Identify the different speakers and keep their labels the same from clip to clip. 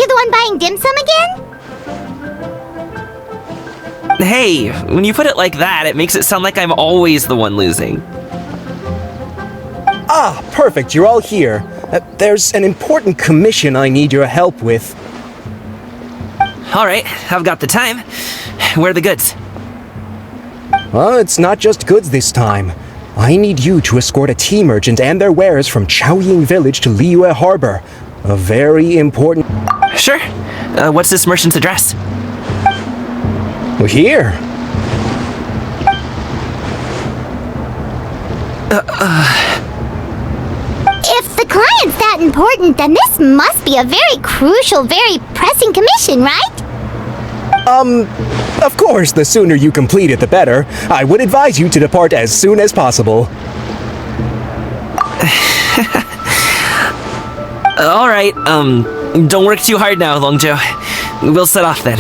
Speaker 1: You the one buying dim sum again?
Speaker 2: Hey, when you put it like that, it makes it sound like I'm always the one losing.
Speaker 3: Ah, perfect, you're all here. There's an important commission I need your help with.
Speaker 2: Alright, I've got the time. Where are the goods?
Speaker 3: Well, it's not just goods this time. I need you to escort a tea merchant and their wares from Chaoying Village to Liyue Harbor. A very important...
Speaker 2: Sure. What's this merchant's address?
Speaker 3: Here.
Speaker 1: If the client's that important, then this must be a very crucial, very pressing commission, right?
Speaker 3: Of course, the sooner you complete it, the better. I would advise you to depart as soon as possible.
Speaker 2: Alright, don't work too hard now, Longzhou. We'll set off then.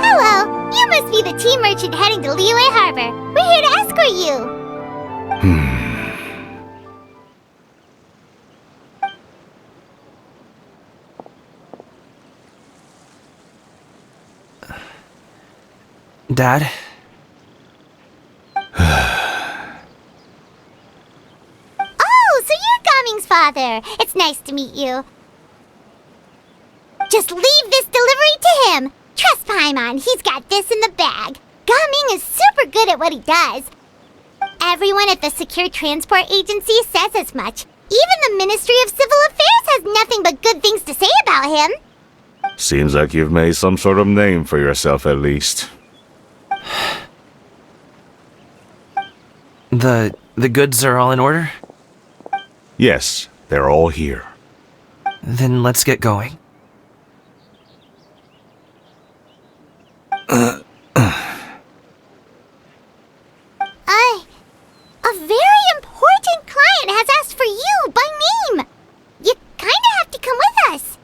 Speaker 1: Hello, you must be the tea merchant heading to Liyue Harbor. We're here to escort you.
Speaker 2: Dad?
Speaker 1: Oh, so you're Gaming's father. It's nice to meet you. Just leave this delivery to him. Trust Paimon, he's got this in the bag. Gaming is super good at what he does. Everyone at the Secure Transport Agency says as much. Even the Ministry of Civil Affairs has nothing but good things to say about him.
Speaker 4: Seems like you've made some sort of name for yourself at least.
Speaker 2: The goods are all in order?
Speaker 4: Yes, they're all here.
Speaker 2: Then let's get going.
Speaker 1: A very important client has asked for you by name. You kinda have to come with us.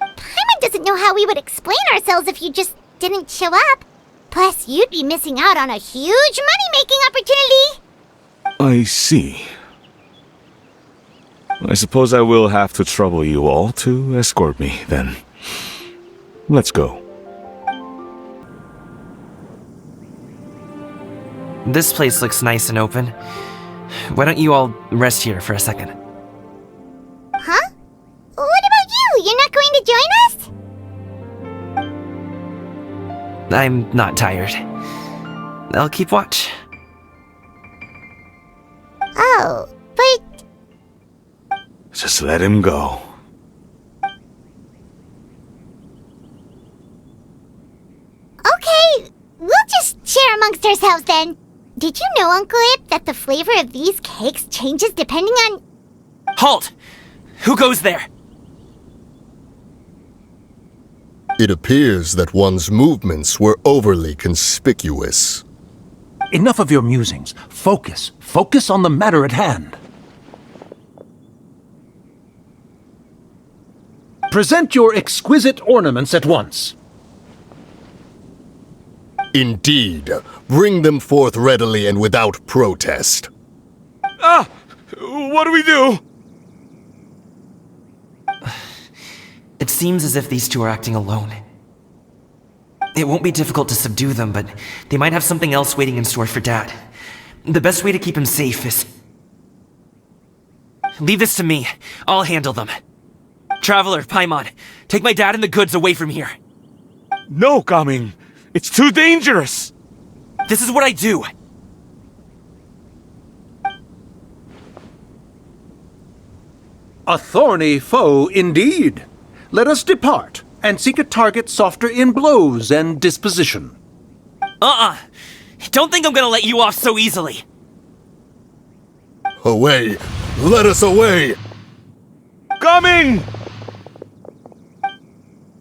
Speaker 1: Paimon doesn't know how we would explain ourselves if you just didn't show up. Plus, you'd be missing out on a huge money-making opportunity.
Speaker 4: I see. I suppose I will have to trouble you all to escort me, then. Let's go.
Speaker 2: This place looks nice and open. Why don't you all rest here for a second?
Speaker 1: Huh? What about you? You're not going to join us?
Speaker 2: I'm not tired. I'll keep watch.
Speaker 1: Oh, but...
Speaker 4: Just let him go.
Speaker 1: Okay, we'll just share amongst ourselves then. Did you know, Uncle Ip, that the flavor of these cakes changes depending on...
Speaker 2: Halt! Who goes there?
Speaker 5: It appears that one's movements were overly conspicuous.
Speaker 6: Enough of your musings. Focus. Focus on the matter at hand. Present your exquisite ornaments at once.
Speaker 5: Indeed. Bring them forth readily and without protest.
Speaker 4: Ah! What do we do?
Speaker 2: It seems as if these two are acting alone. It won't be difficult to subdue them, but they might have something else waiting in store for Dad. The best way to keep him safe is... Leave this to me. I'll handle them. Traveler, Paimon, take my dad and the goods away from here.
Speaker 4: No, Gaming. It's too dangerous.
Speaker 2: This is what I do.
Speaker 6: A thorny foe indeed. Let us depart and seek a target softer in blows and disposition.
Speaker 2: Don't think I'm gonna let you off so easily.
Speaker 5: Away! Let us away!
Speaker 4: Gaming!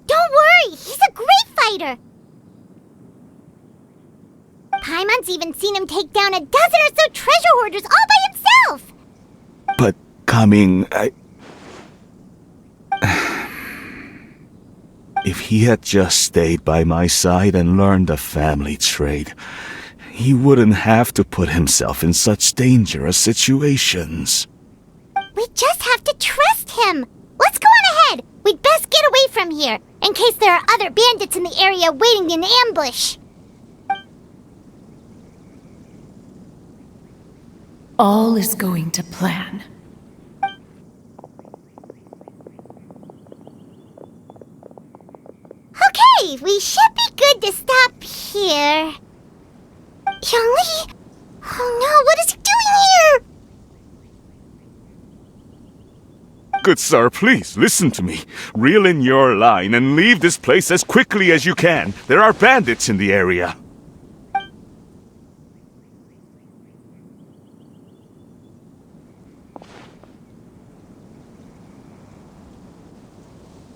Speaker 1: Don't worry, he's a great fighter. Paimon's even seen him take down a dozen or so treasure hoarders all by himself.
Speaker 4: But, Gaming, If he had just stayed by my side and learned the family trade, he wouldn't have to put himself in such dangerous situations.
Speaker 1: We just have to trust him. Let's go on ahead. We'd best get away from here, in case there are other bandits in the area waiting in ambush.
Speaker 7: All is going to plan.
Speaker 1: Okay, we should be good to stop here. Yangli? Oh no, what is he doing here?
Speaker 4: Good sir, please listen to me. Reel in your line and leave this place as quickly as you can. There are bandits in the area.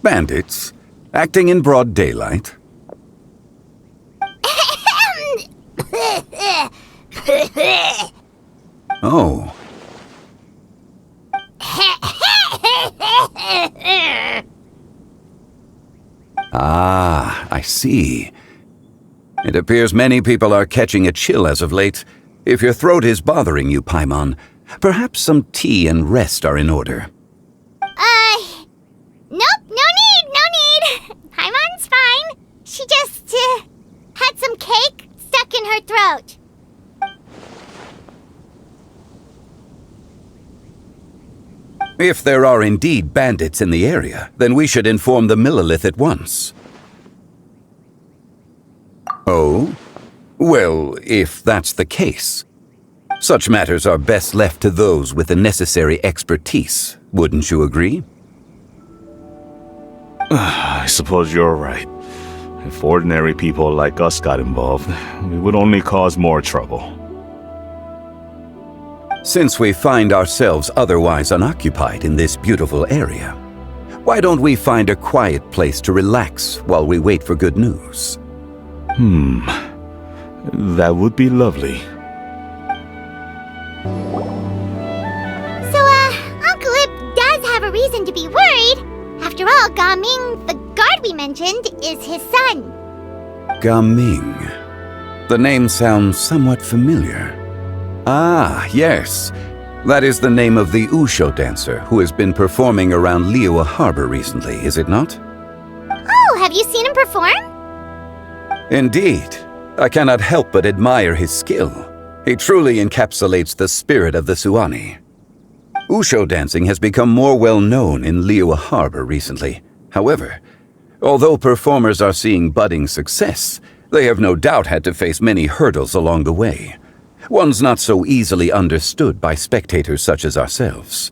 Speaker 8: Bandits? Acting in broad daylight? Oh. Ah, I see. It appears many people are catching a chill as of late. If your throat is bothering you, Paimon, perhaps some tea and rest are in order.
Speaker 1: Nope, no need. Paimon's fine. She just, had some cake stuck in her throat.
Speaker 8: If there are indeed bandits in the area, then we should inform the Millilith at once. Oh? Well, if that's the case. Such matters are best left to those with the necessary expertise, wouldn't you agree?
Speaker 4: I suppose you're right. If ordinary people like us got involved, we would only cause more trouble.
Speaker 8: Since we find ourselves otherwise unoccupied in this beautiful area, why don't we find a quiet place to relax while we wait for good news?
Speaker 4: That would be lovely.
Speaker 1: So, Uncle Ip does have a reason to be worried. After all, Gaming, the guard we mentioned, is his son.
Speaker 8: Gaming. The name sounds somewhat familiar. Ah, yes. That is the name of the Usho dancer who has been performing around Liyue Harbor recently, is it not?
Speaker 1: Oh, have you seen him perform?
Speaker 8: Indeed. I cannot help but admire his skill. He truly encapsulates the spirit of the Suani. Usho dancing has become more well known in Liyue Harbor recently. However, although performers are seeing budding success, they have no doubt had to face many hurdles along the way. One's not so easily understood by spectators such as ourselves.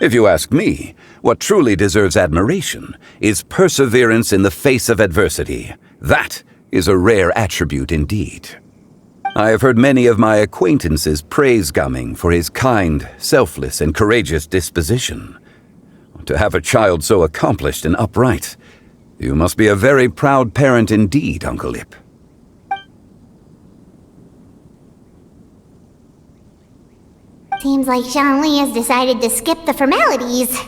Speaker 8: If you ask me, what truly deserves admiration is perseverance in the face of adversity. That is a rare attribute indeed. I have heard many of my acquaintances praise Gaming for his kind, selfless, and courageous disposition. To have a child so accomplished and upright, you must be a very proud parent indeed, Uncle Ip.
Speaker 1: Seems like Zhangli has decided to skip the formalities.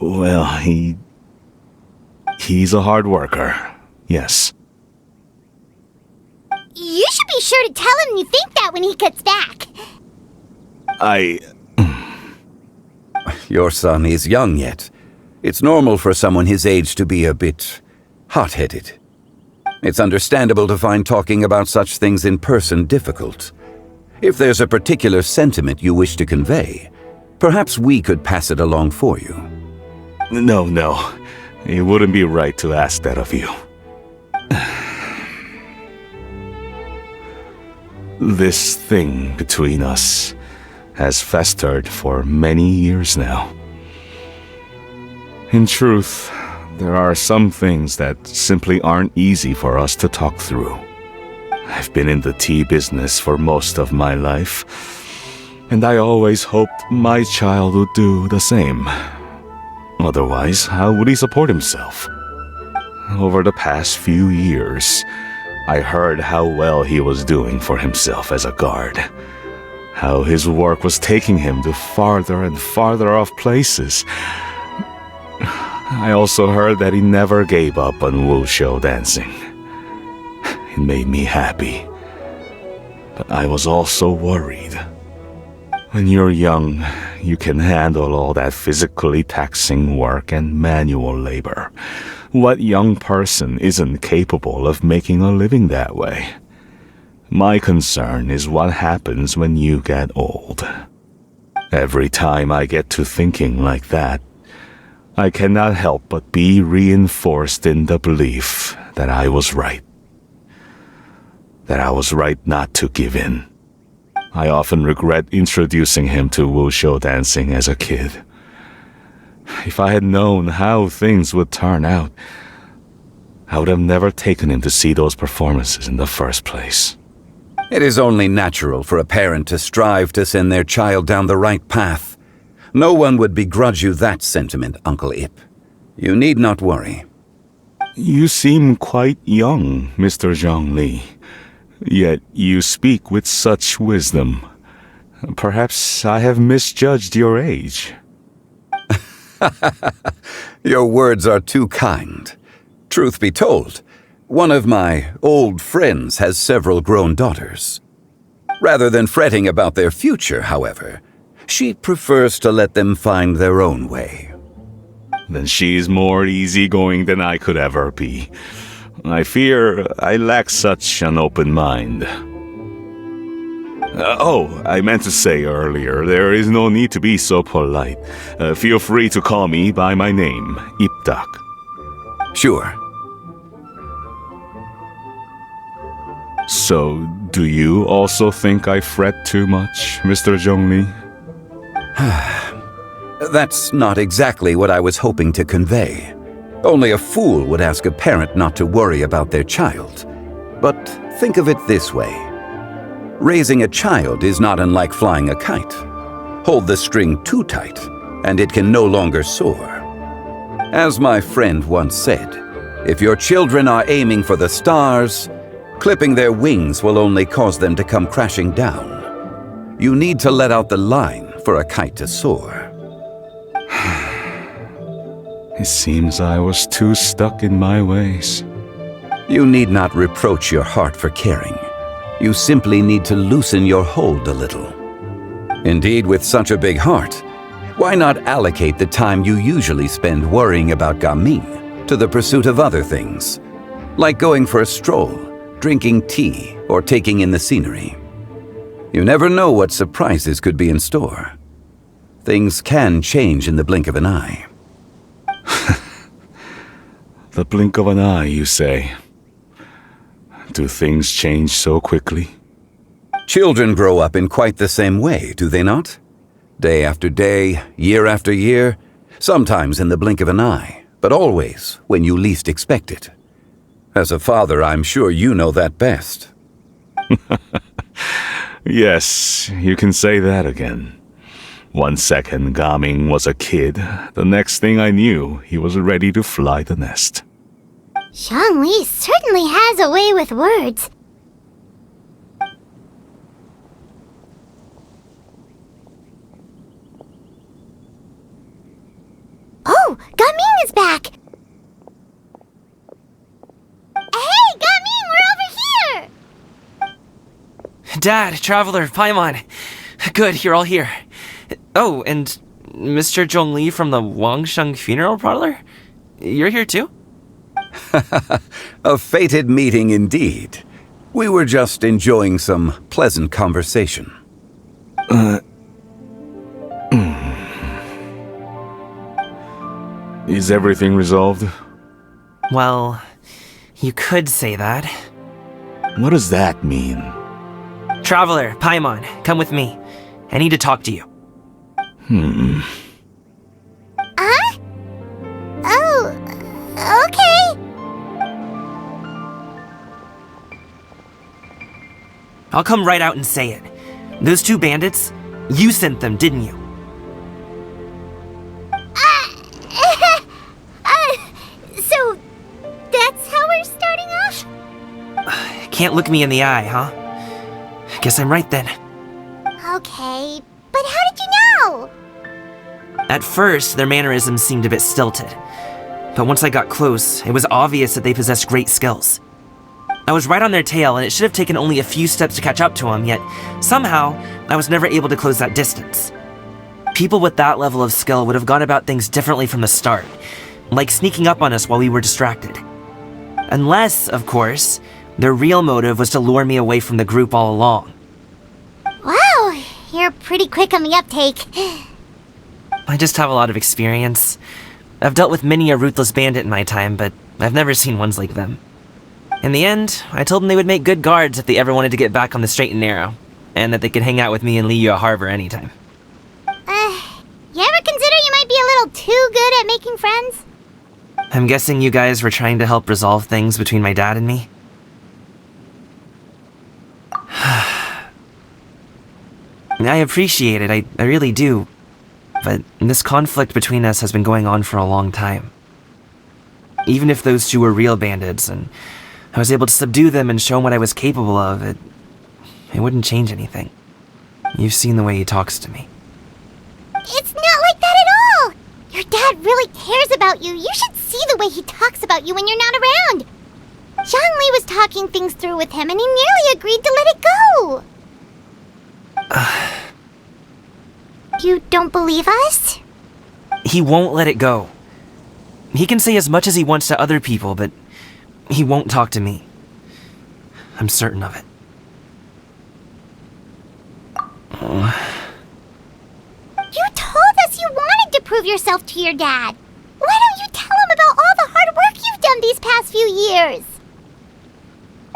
Speaker 4: Well, he's a hard worker. Yes.
Speaker 1: You should be sure to tell him you think that when he gets back.
Speaker 8: Your son is young yet. It's normal for someone his age to be a bit hot-headed. It's understandable to find talking about such things in person difficult. If there's a particular sentiment you wish to convey, perhaps we could pass it along for you.
Speaker 4: No. It wouldn't be right to ask that of you. This thing between us has festered for many years now. In truth, there are some things that simply aren't easy for us to talk through. I've been in the tea business for most of my life, and I always hoped my child would do the same. Otherwise, how would he support himself? Over the past few years, I heard how well he was doing for himself as a guard. How his work was taking him to farther and farther off places. I also heard that he never gave up on wushu dancing. It made me happy. But I was also worried. When you're young, you can handle all that physically taxing work and manual labor. What young person isn't capable of making a living that way? My concern is what happens when you get old. Every time I get to thinking like that, I cannot help but be reinforced in the belief that I was right. That I was right not to give in. I often regret introducing him to wushu dancing as a kid. If I had known how things would turn out, I would have never taken him to see those performances in the first place.
Speaker 8: It is only natural for a parent to strive to send their child down the right path. No one would begrudge you that sentiment, Uncle Ip. You need not worry.
Speaker 4: You seem quite young, Mr. Zhongli. Yet you speak with such wisdom. Perhaps I have misjudged your age.
Speaker 8: Your words are too kind. Truth be told, one of my old friends has several grown daughters. Rather than fretting about their future, however, she prefers to let them find their own way.
Speaker 4: Then she's more easygoing than I could ever be. I fear I lack such an open mind. I meant to say earlier, there is no need to be so polite. Feel free to call me by my name, Ipdak.
Speaker 8: Sure.
Speaker 4: So, do you also think I fret too much, Mr. Zhongli?
Speaker 8: That's not exactly what I was hoping to convey. Only a fool would ask a parent not to worry about their child. But think of it this way. Raising a child is not unlike flying a kite. Hold the string too tight, and it can no longer soar. As my friend once said, if your children are aiming for the stars, clipping their wings will only cause them to come crashing down. You need to let out the line for a kite to soar.
Speaker 4: It seems I was too stuck in my ways.
Speaker 8: You need not reproach your heart for caring. You simply need to loosen your hold a little. Indeed, with such a big heart, why not allocate the time you usually spend worrying about Gaming to the pursuit of other things, like going for a stroll, drinking tea, or taking in the scenery? You never know what surprises could be in store. Things can change in the blink of an eye.
Speaker 4: The blink of an eye, you say? Do things change so quickly?
Speaker 8: Children grow up in quite the same way, do they not? Day after day, year after year, sometimes in the blink of an eye, but always when you least expect it. As a father, I'm sure you know that best.
Speaker 4: Yes, you can say that again. 1 second Gaming was a kid, the next thing I knew, he was ready to fly the nest.
Speaker 1: Zhongli certainly has a way with words. Oh, Gaming is back! Hey, Gaming, we're over here!
Speaker 2: Dad, Traveler, Paimon. Good, you're all here. Oh, and Mr. Zhongli from the Wangsheng Funeral Parlor? You're here too?
Speaker 8: A fated meeting indeed. We were just enjoying some pleasant conversation.
Speaker 4: Is everything resolved?
Speaker 2: Well, you could say that.
Speaker 4: What does that mean?
Speaker 2: Traveler, Paimon, come with me. I need to talk to you.
Speaker 1: Huh? Oh, okay.
Speaker 2: I'll come right out and say it. Those two bandits, you sent them, didn't you?
Speaker 1: So, that's how we're starting off?
Speaker 2: Can't look me in the eye, huh? Guess I'm right then.
Speaker 1: Okay, but how did you know?
Speaker 2: At first, their mannerisms seemed a bit stilted. but once I got close, it was obvious that they possessed great skills. I was right on their tail, and it should have taken only a few steps to catch up to them, yet somehow, I was never able to close that distance. People with that level of skill would have gone about things differently from the start, like sneaking up on us while we were distracted. Unless, of course, their real motive was to lure me away from the group all along.
Speaker 1: Wow, you're pretty quick on the uptake.
Speaker 2: I just have a lot of experience. I've dealt with many a ruthless bandit in my time, but I've never seen ones like them. In the end, I told them they would make good guards if they ever wanted to get back on the straight and narrow, and that they could hang out with me in Liyue Harbor anytime.
Speaker 1: You ever consider you might be a little too good at making friends?
Speaker 2: I'm guessing you guys were trying to help resolve things between my dad and me? I appreciate it, I really do. But this conflict between us has been going on for a long time. Even if those two were real bandits, and I was able to subdue them and show them what I was capable of, it wouldn't change anything. You've seen the way he talks to me.
Speaker 1: It's not like that at all! Your dad really cares about you. You should see the way he talks about you when you're not around. Zhongli was talking things through with him, and he nearly agreed to let it go. You don't believe us?
Speaker 2: He won't let it go. He can say as much as he wants to other people, but he won't talk to me. I'm certain of it.
Speaker 1: You told us you wanted to prove yourself to your dad. Why don't you tell him about all the hard work you've done these past few years?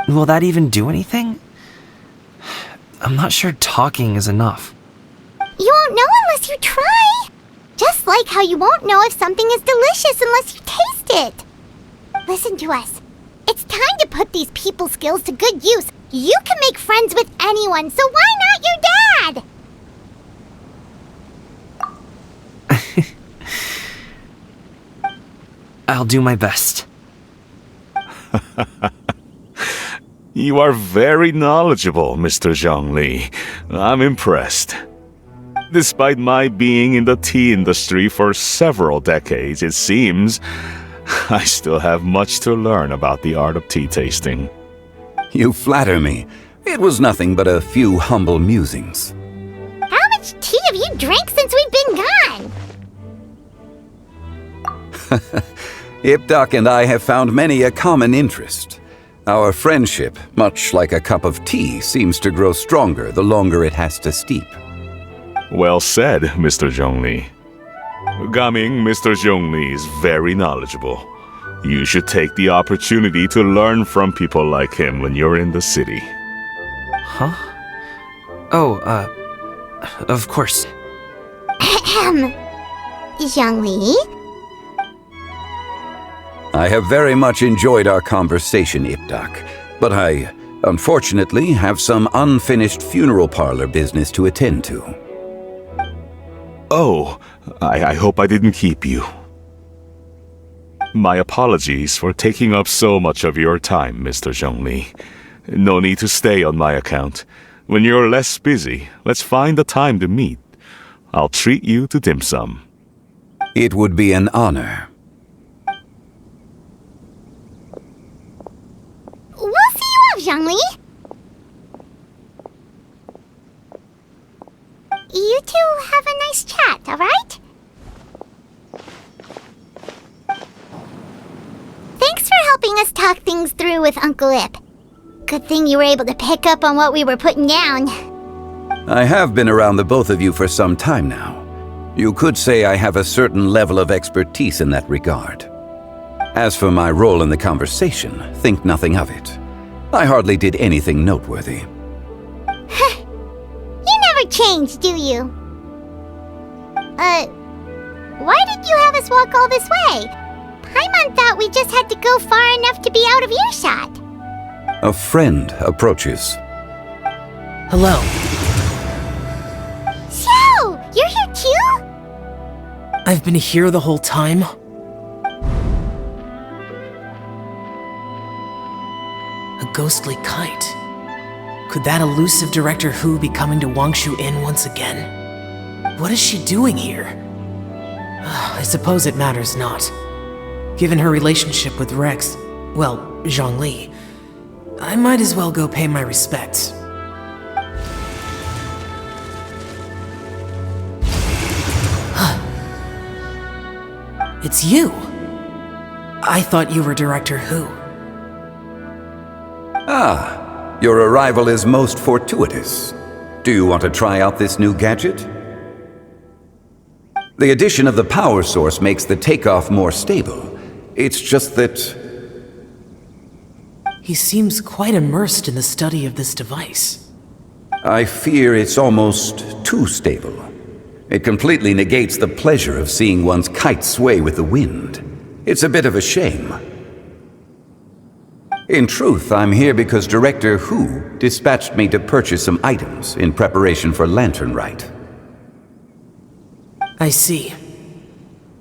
Speaker 2: Will that even do anything? I'm not sure talking is enough.
Speaker 1: You won't know unless you try. Just like how you won't know if something is delicious unless you taste it. Listen to us. It's time to put these people skills to good use. You can make friends with anyone, so why not your dad?
Speaker 2: I'll do my best.
Speaker 4: You are very knowledgeable, Mr. Zhongli. I'm impressed. Despite my being in the tea industry for several decades, it seems I still have much to learn about the art of tea tasting.
Speaker 8: You flatter me. It was nothing but a few humble musings.
Speaker 1: How much tea have you drank since we've been gone?
Speaker 8: Ipdak and I have found many a common interest. Our friendship, much like a cup of tea, seems to grow stronger the longer it has to steep.
Speaker 4: Well said, Mr. Zhongli. Gaming, Mr. Zhongli is very knowledgeable. You should take the opportunity to learn from people like him when you're in the city.
Speaker 2: Huh? Oh, of course.
Speaker 1: Ahem. Zhongli?
Speaker 8: I have very much enjoyed our conversation, Ipdak, but I, unfortunately, have some unfinished funeral parlor business to attend to.
Speaker 4: Oh, I hope I didn't keep you. My apologies for taking up so much of your time, Mr. Zhongli. No need to stay on my account. When you're less busy, let's find a time to meet. I'll treat you to dim sum.
Speaker 8: It would be an honor.
Speaker 1: We'll see you off, Zhongli. You two have a nice chat, alright? Thanks for helping us talk things through with Uncle Ip. Good thing you were able to pick up on what we were putting down.
Speaker 8: I have been around the both of you for some time now. You could say I have a certain level of expertise in that regard. As for my role in the conversation, think nothing of it. I hardly did anything noteworthy.
Speaker 1: You never change, do you? Why did you have us walk all this way? Paimon thought we just had to go far enough to be out of earshot.
Speaker 8: A friend approaches.
Speaker 2: Hello.
Speaker 1: So, you're here too?
Speaker 9: I've been here the whole time? A ghostly kite. Could that elusive Director Hu be coming to Wangshu Inn once again? What is she doing here? I suppose it matters not. Given her relationship with Rex, well, Zhongli, I might as well go pay my respects. It's you! I thought you were Director Who.
Speaker 8: Ah, your arrival is most fortuitous. Do you want to try out this new gadget? The addition of the power source makes the takeoff more stable. It's just that...
Speaker 9: He seems quite immersed in the study of this device.
Speaker 8: I fear it's almost too stable. It completely negates the pleasure of seeing one's kite sway with the wind. It's a bit of a shame. In truth, I'm here because Director Who dispatched me to purchase some items in preparation for Lantern Rite.
Speaker 9: I see.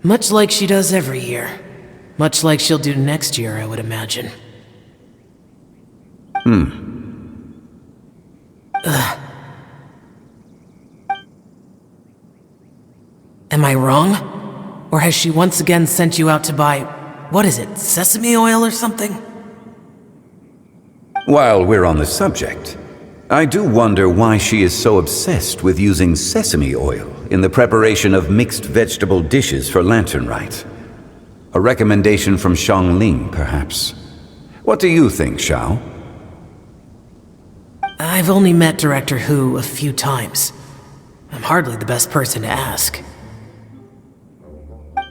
Speaker 9: Much like she does every year. Much like she'll do next year, I would imagine. Am I wrong? Or has she once again sent you out to buy, what is it, sesame oil or something?
Speaker 8: While we're on the subject, I do wonder why she is so obsessed with using sesame oil in the preparation of mixed vegetable dishes for Lantern Rite. A recommendation from Xiangling, perhaps. What do you think, Xiao?
Speaker 9: I've only met Director Who a few times. I'm hardly the best person to ask.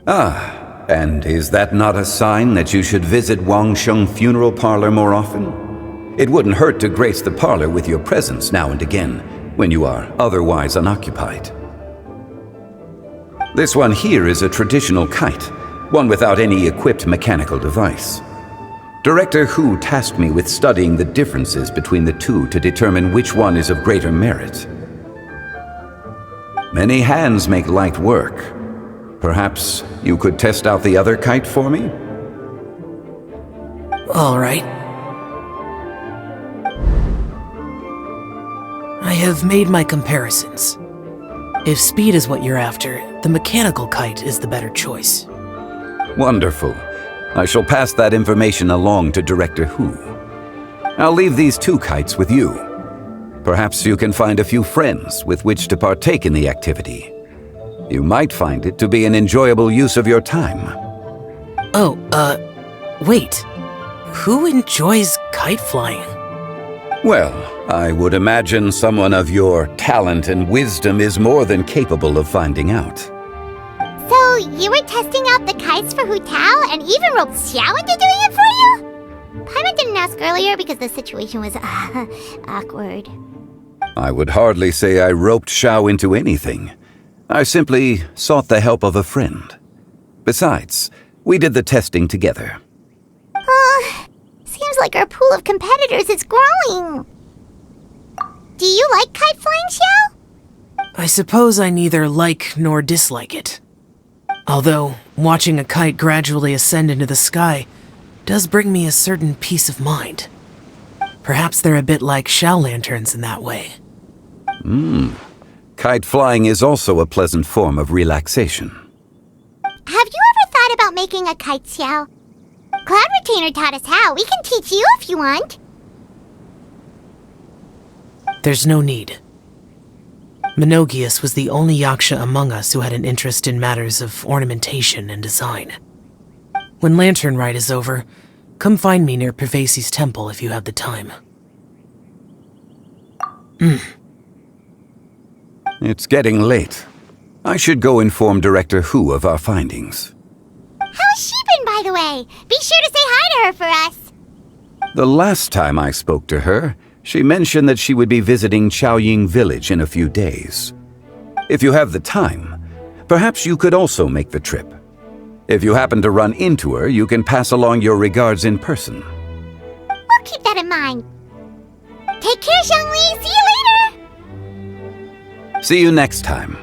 Speaker 8: Ah, and is that not a sign that you should visit Wangsheng Funeral Parlor more often? It wouldn't hurt to grace the parlor with your presence now and again, when you are otherwise unoccupied. This one here is a traditional kite, one without any equipped mechanical device. Director Who tasked me with studying the differences between the two to determine which one is of greater merit. Many hands make light work. Perhaps you could test out the other kite for me?
Speaker 9: All right. I have made my comparisons. If speed is what you're after, the mechanical kite is the better choice.
Speaker 8: Wonderful. I shall pass that information along to Director Who. I'll leave these two kites with you. Perhaps you can find a few friends with which to partake in the activity. You might find it to be an enjoyable use of your time.
Speaker 9: Oh, wait. Who enjoys kite flying?
Speaker 8: Well, I would imagine someone of your talent and wisdom is more than capable of finding out.
Speaker 1: So, you were testing out the kites for Hu Tao and even roped Xiao into doing it for you? Paimon didn't ask earlier because the situation was awkward.
Speaker 8: I would hardly say I roped Xiao into anything. I simply sought the help of a friend. Besides, we did the testing together.
Speaker 1: Seems like our pool of competitors is growing. Do you like kite flying, Xiao?
Speaker 9: I suppose I neither like nor dislike it. Although, watching a kite gradually ascend into the sky does bring me a certain peace of mind. Perhaps they're a bit like shell lanterns in that way.
Speaker 8: Kite flying is also a pleasant form of relaxation.
Speaker 1: Have you ever thought about making a kite, Xiao? Cloud Retainer taught us how. We can teach you if you want.
Speaker 9: There's no need. Menogius was the only Yaksha among us who had an interest in matters of ornamentation and design. When Lantern Rite is over, come find me near Pervasi's temple if you have the time.
Speaker 8: It's getting late. I should go inform Director Who of our findings.
Speaker 1: How's she been, by the way? Be sure to say hi to her for us.
Speaker 8: The last time I spoke to her, she mentioned that she would be visiting Chaoying Village in a few days. If you have the time, perhaps you could also make the trip. If you happen to run into her, you can pass along your regards in person.
Speaker 1: We'll keep that in mind. Take care, Xiangli. See you later.
Speaker 8: See you next time.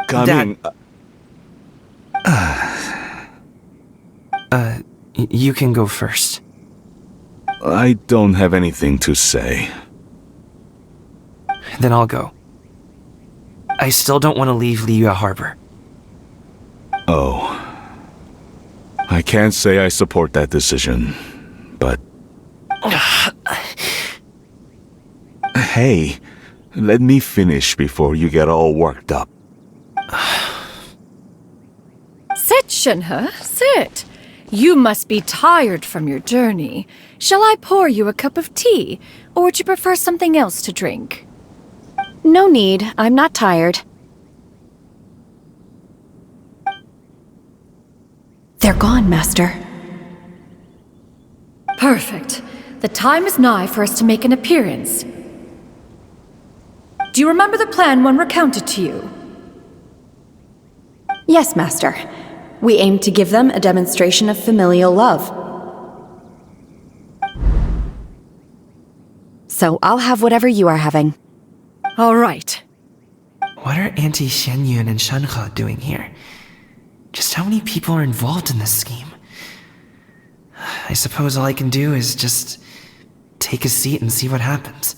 Speaker 4: Coming.
Speaker 2: You can go first.
Speaker 4: I don't have anything to say.
Speaker 2: Then I'll go. I still don't want to leave Liyue Harbor.
Speaker 4: Oh. I can't say I support that decision, but... Hey, let me finish before you get all worked up.
Speaker 7: Sit, Shenhe, sit. You must be tired from your journey. Shall I pour you a cup of tea, or would you prefer something else to drink?
Speaker 10: No need. I'm not tired. They're gone, Master.
Speaker 7: Perfect. The time is nigh for us to make an appearance. Do you remember the plan when recounted to you?
Speaker 10: Yes, Master. We aim to give them a demonstration of familial love. So I'll have whatever you are having.
Speaker 7: All right.
Speaker 2: What are Auntie Xianyun and Shenhe doing here? Just how many people are involved in this scheme? I suppose all I can do is just take a seat and see what happens.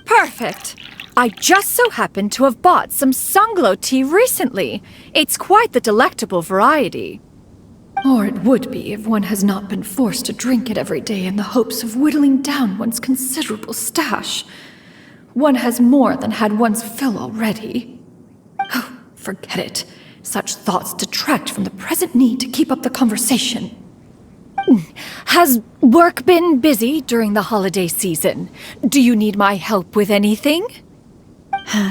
Speaker 7: Perfect. I just so happen to have bought some Sunglow tea recently. It's quite the delectable variety. Or it would be if one has not been forced to drink it every day in the hopes of whittling down one's considerable stash. One has more than had one's fill already. Oh, forget it. Such thoughts detract from the present need to keep up the conversation. Has work been busy during the holiday season? Do you need my help with anything?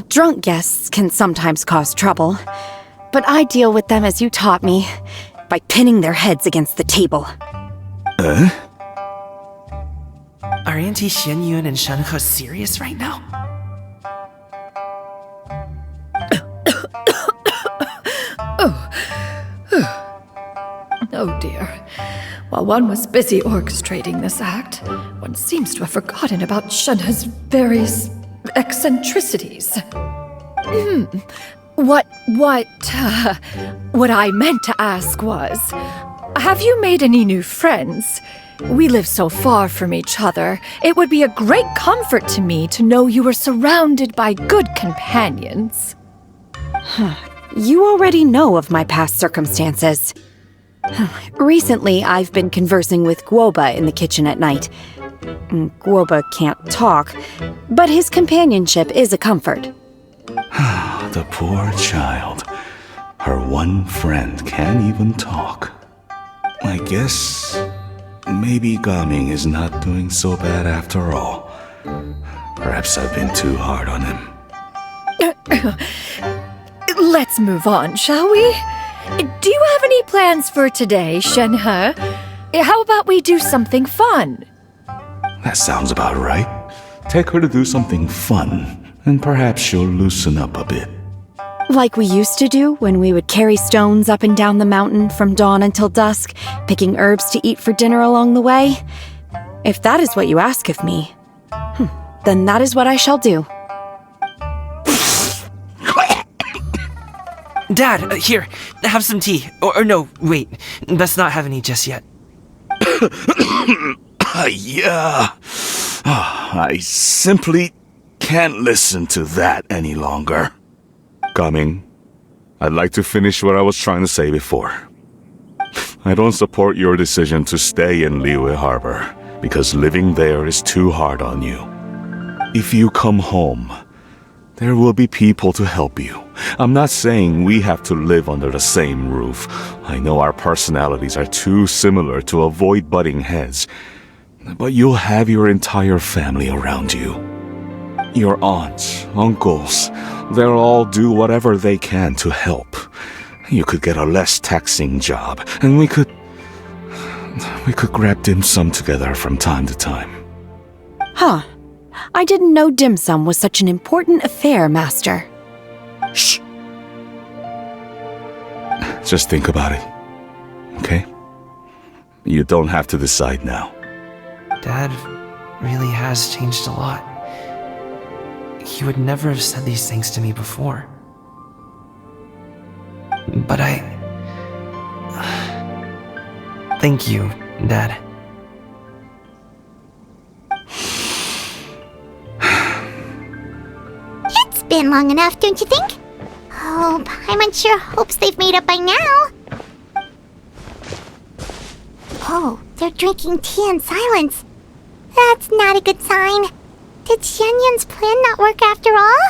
Speaker 10: Drunk guests can sometimes cause trouble, but I deal with them as you taught me, by pinning their heads against the table.
Speaker 2: Are Auntie Xianyun and Shenhe serious right now?
Speaker 7: Oh dear. While one was busy orchestrating this act, one seems to have forgotten about Shenhe's various eccentricities. What I meant to ask was, have you made any new friends? We live so far from each other. It would be a great comfort to me to know you were surrounded by good companions.
Speaker 10: You already know of my past circumstances. Recently, I've been conversing with Guoba in the kitchen at night. Guoba can't talk, but his companionship is a comfort.
Speaker 4: The poor child. Her one friend can't even talk. I guess maybe Gaming is not doing so bad after all. Perhaps I've been too hard on him.
Speaker 7: Let's move on, shall we? Do you have any plans for today, Shenhe? How about we do something fun?
Speaker 4: That sounds about right. Take her to do something fun, and perhaps she'll loosen up a bit.
Speaker 10: Like we used to do when we would carry stones up and down the mountain from dawn until dusk, picking herbs to eat for dinner along the way? If that is what you ask of me, then that is what I shall do.
Speaker 2: Dad, here, have some tea. Or no, wait, let's not have any just yet.
Speaker 4: Yeah. I simply can't listen to that any longer. Gaming, I'd like to finish what I was trying to say before. I don't support your decision to stay in Liyue Harbor, because living there is too hard on you. If you come home, there will be people to help you. I'm not saying we have to live under the same roof. I know our personalities are too similar to avoid butting heads. But you'll have your entire family around you. Your aunts, uncles, they'll all do whatever they can to help. You could get a less taxing job, and we could grab dim sum together from time to time.
Speaker 10: Huh. I didn't know dim sum was such an important affair, Master.
Speaker 4: Shh. Just think about it, okay? You don't have to decide now.
Speaker 2: Dad really has changed a lot. He would never have said these things to me before. But thank you, Dad.
Speaker 1: been long enough, don't you think? Oh, Paimon sure hopes they've made up by now. Oh, they're drinking tea in silence. That's not a good sign. Did Xianyun's plan not work after all?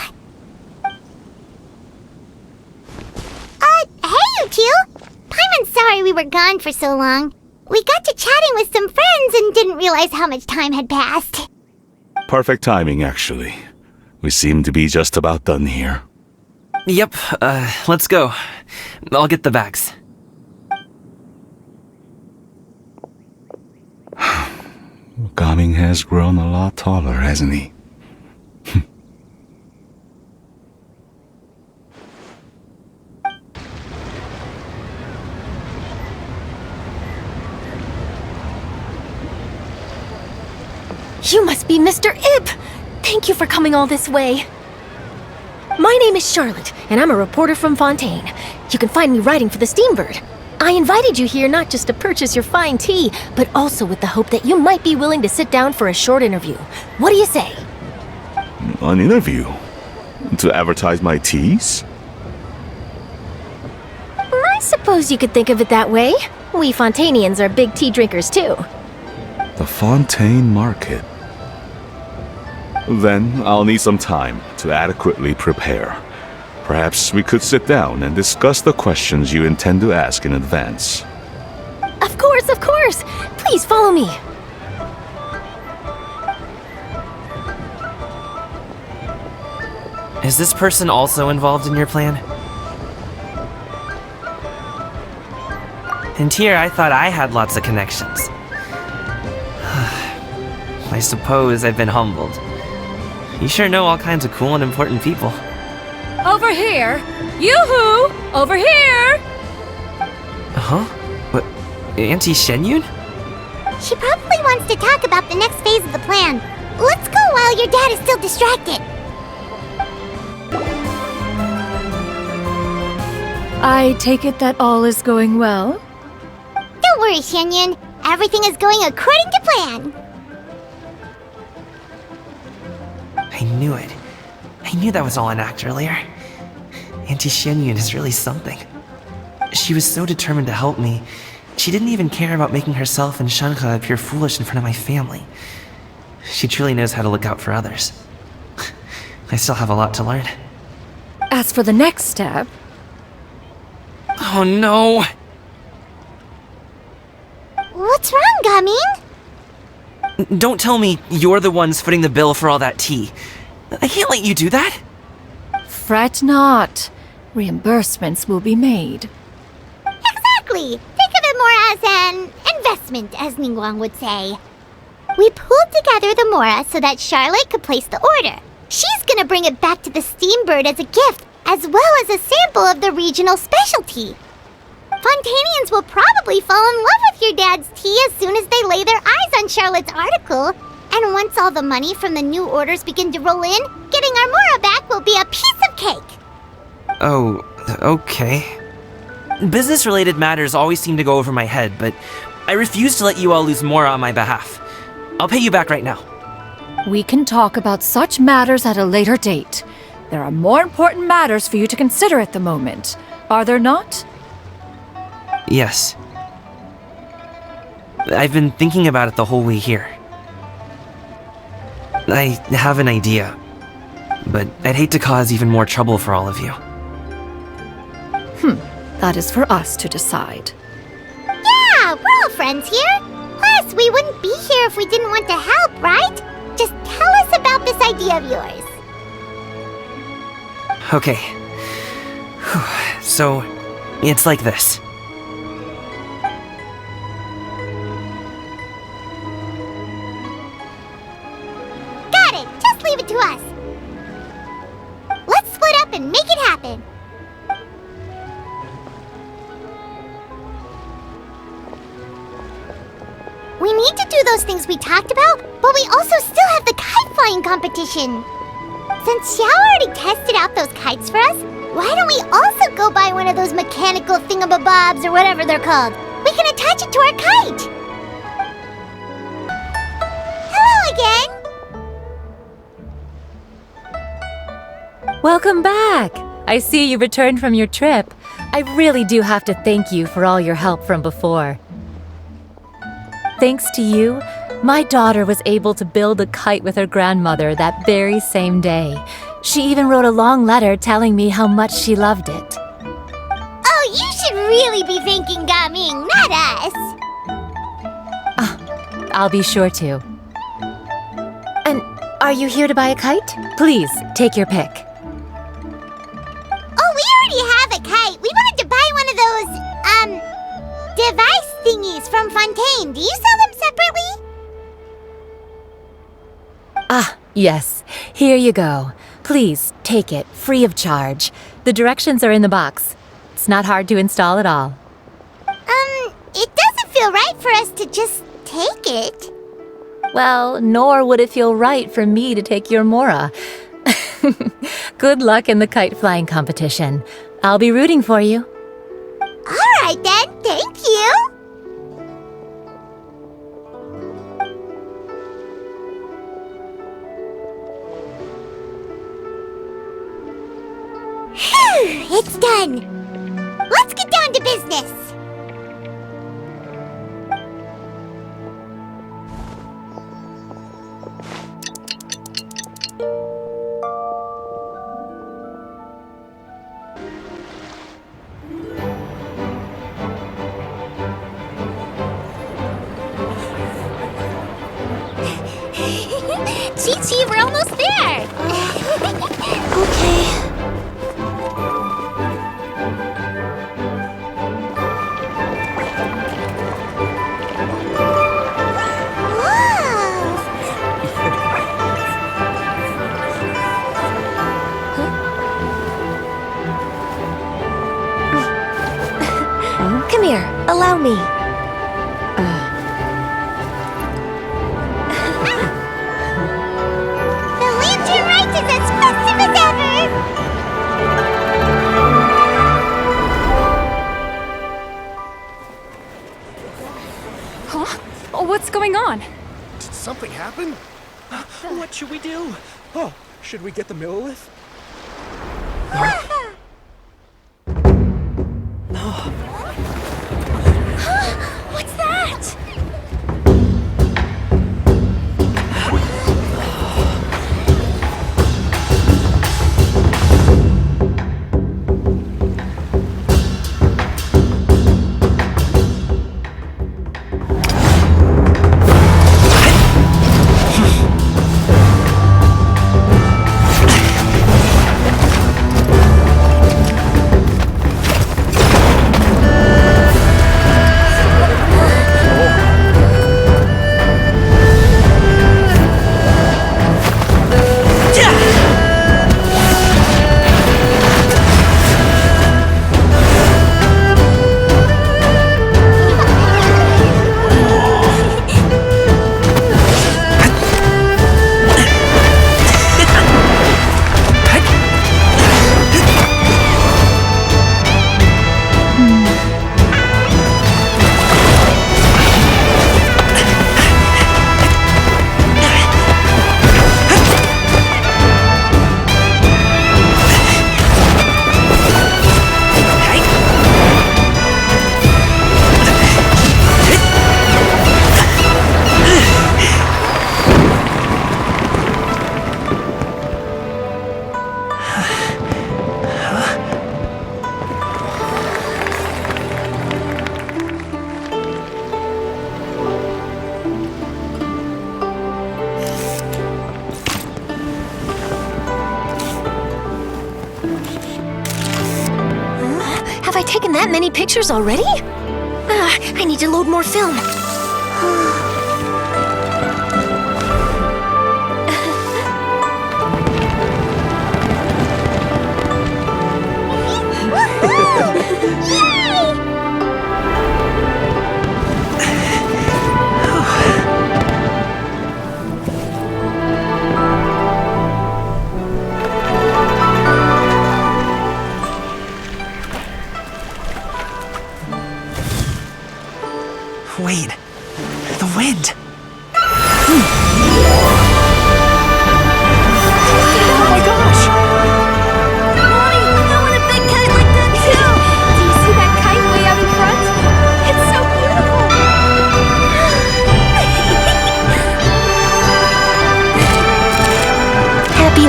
Speaker 1: Hey, you two! Paimon's sorry we were gone for so long. We got to chatting with some friends and didn't realize how much time had passed.
Speaker 4: Perfect timing, actually. We seem to be just about done here.
Speaker 2: Yep, let's go. I'll get the bags.
Speaker 4: Gaming has grown a lot taller, hasn't he?
Speaker 11: You must be Mr. Ip! Thank you for coming all this way. My name is Charlotte, and I'm a reporter from Fontaine. You can find me writing for the Steambird. I invited you here not just to purchase your fine tea, but also with the hope that you might be willing to sit down for a short interview. What do you say?
Speaker 4: An interview? To advertise my teas?
Speaker 11: I suppose you could think of it that way. We Fontainians are big tea drinkers too.
Speaker 4: The Fontaine Market. Then I'll need some time to adequately prepare. Perhaps we could sit down and discuss the questions you intend to ask in advance.
Speaker 11: Of course, of course! Please follow me.
Speaker 2: Is this person also involved in your plan? And here I thought I had lots of connections. I suppose I've been humbled. You sure know all kinds of cool and important people.
Speaker 7: Over here! Yoo-hoo! Over here!
Speaker 2: Huh? What? Auntie Shenyun?
Speaker 1: She probably wants to talk about the next phase of the plan. Let's go while your dad is still distracted.
Speaker 7: I take it that all is going well?
Speaker 1: Don't worry, Shenyun. Everything is going according to plan.
Speaker 2: I knew it. I knew that was all an act earlier. Auntie Shenyun is really something. She was so determined to help me. She didn't even care about making herself and Shanka appear foolish in front of my family. She truly knows how to look out for others. I still have a lot to learn.
Speaker 7: As for the next step...
Speaker 2: Oh no!
Speaker 1: What's wrong, Gaming?
Speaker 2: Don't tell me you're the ones footing the bill for all that tea. I can't let you do that.
Speaker 7: Fret not. Reimbursements will be made.
Speaker 1: Exactly. Think of it more as an investment, as Ningguang would say. We pooled together the Mora so that Charlotte could place the order. She's gonna bring it back to the Steambird as a gift, as well as a sample of the regional specialty. Fontainians will probably fall in love with your dad's tea as soon as they lay their eyes on Charlotte's article. And once all the money from the new orders begin to roll in, getting our Mora back will be a piece of cake.
Speaker 2: Oh, okay. Business-related matters always seem to go over my head, but I refuse to let you all lose Mora on my behalf. I'll pay you back right now.
Speaker 7: We can talk about such matters at a later date. There are more important matters for you to consider at the moment, are there not?
Speaker 2: Yes. I've been thinking about it the whole way here. I have an idea, but I'd hate to cause even more trouble for all of you.
Speaker 7: That is for us to decide.
Speaker 1: Yeah, we're all friends here. Plus, we wouldn't be here if we didn't want to help, right? Just tell us about this idea of yours.
Speaker 2: Okay. So, it's like this.
Speaker 1: Got it! Just leave it to us. Let's split up and make it happen. We need to do those things we talked about, but we also still have the kite flying competition. Since Xiao already tested out those kites for us, why don't we also go buy one of those mechanical thingamabobs or whatever they're called? We can attach it to our kite. Hello again.
Speaker 12: Welcome back! I see you returned from your trip. I really do have to thank you for all your help from before. Thanks to you, my daughter was able to build a kite with her grandmother that very same day. She even wrote a long letter telling me how much she loved it.
Speaker 1: Oh, you should really be thanking Gaming, not us.
Speaker 12: I'll be sure to. And are you here to buy a kite? Please, take your pick.
Speaker 1: Oh, we already have a kite. We wanted to buy one of those, device thingies from Fontaine. Do you sell them separately?
Speaker 12: Ah, yes. Here you go. Please, take it, free of charge. The directions are in the box. It's not hard to install at all.
Speaker 1: It doesn't feel right for us to just take it.
Speaker 12: Well, nor would it feel right for me to take your Mora. Good luck in the kite flying competition. I'll be rooting for you.
Speaker 1: All right then, thank you. Phew, it's done. Let's get down to business. Chi-Chi, we're almost there. Okay.
Speaker 11: Come here, allow me.
Speaker 1: The lantern ride is as festive as ever!
Speaker 7: Huh? Oh, what's going on?
Speaker 3: Did something happen? What should we do? Oh, should we get the Millilith?
Speaker 11: What's that? Have I taken that many pictures already? I need to load more film.
Speaker 2: Wait, the wind.
Speaker 3: Oh my gosh!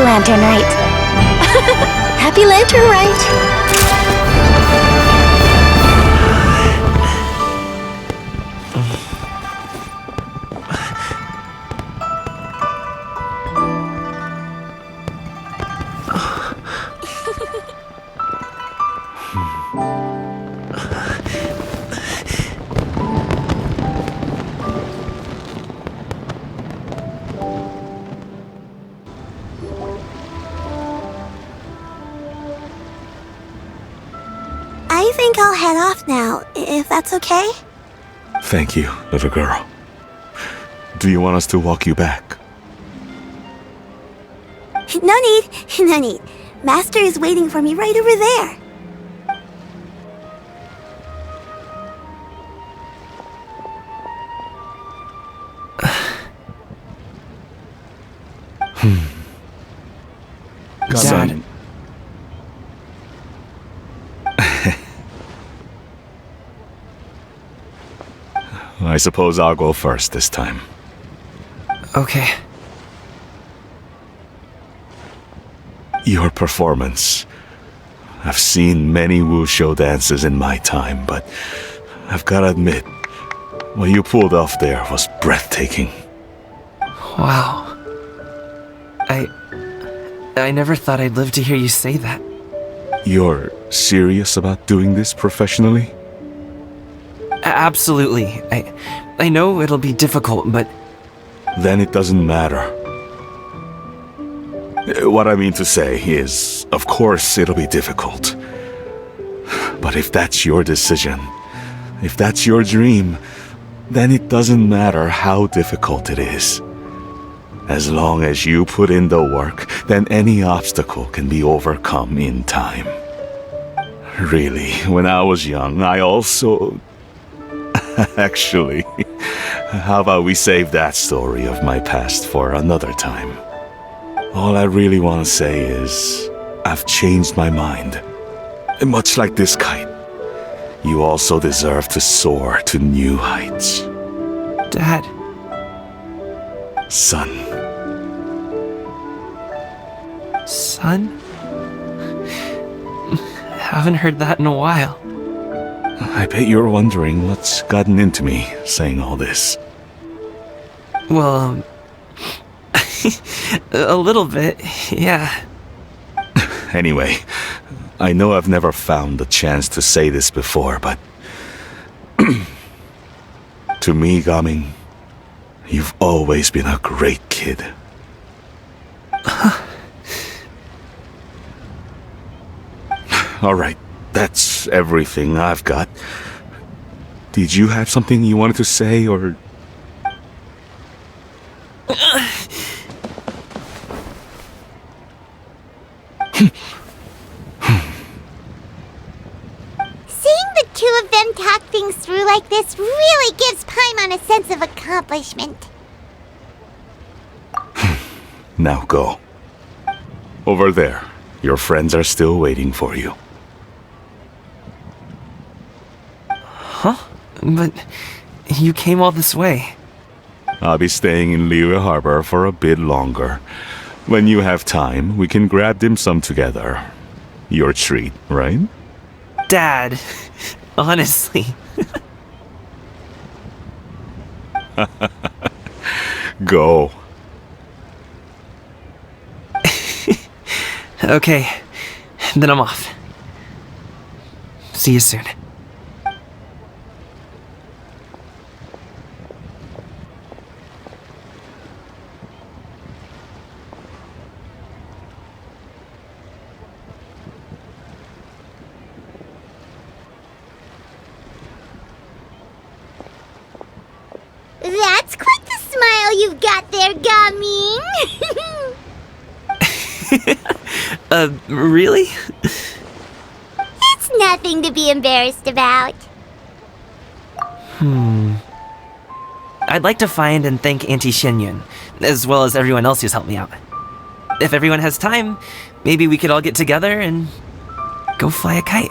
Speaker 1: Lantern Rite.
Speaker 11: Happy Lantern Rite!
Speaker 1: I think I'll head off now, if that's okay.
Speaker 4: Thank you, little girl. Do you want us to walk you back?
Speaker 1: No need, no need. Master is waiting for me right over there.
Speaker 2: Dad.
Speaker 4: I suppose I'll go first this time.
Speaker 2: Okay.
Speaker 4: Your performance. I've seen many wushou dances in my time, but I've gotta admit, what you pulled off there was breathtaking.
Speaker 2: Wow. I never thought I'd live to hear you say that.
Speaker 4: You're serious about doing this professionally?
Speaker 2: Absolutely. I know it'll be difficult, but...
Speaker 4: Then it doesn't matter. What I mean to say is, of course it'll be difficult. But if that's your decision, if that's your dream, then it doesn't matter how difficult it is. As long as you put in the work, then any obstacle can be overcome in time. Really, when I was young, I also... Actually, how about we save that story of my past for another time? All I really want to say is, I've changed my mind. And much like this kite, you also deserve to soar to new heights.
Speaker 2: Dad.
Speaker 4: Son.
Speaker 2: Son? Haven't heard that in a while.
Speaker 4: I bet you're wondering what's gotten into me saying all this.
Speaker 2: Well, a little bit, yeah.
Speaker 4: Anyway, I know I've never found the chance to say this before, but... to me, Gaming, you've always been a great kid. Alright, that's everything I've got. Did you have something you wanted to say, or...
Speaker 1: Seeing the two of them talk things through like this really gives Paimon a sense of accomplishment.
Speaker 4: Now go. Over there, your friends are still waiting for you.
Speaker 2: Huh? But you came all this way.
Speaker 4: I'll be staying in Liyue Harbor for a bit longer. When you have time, we can grab dim sum together. Your treat, right?
Speaker 2: Dad, honestly.
Speaker 4: Go.
Speaker 2: Okay, then I'm off. See you soon.
Speaker 1: That's quite the smile you've got there, Gaming.
Speaker 2: Really?
Speaker 1: It's nothing to be embarrassed about.
Speaker 2: I'd like to find and thank Auntie Xinyun, as well as everyone else who's helped me out. If everyone has time, maybe we could all get together and go fly a kite.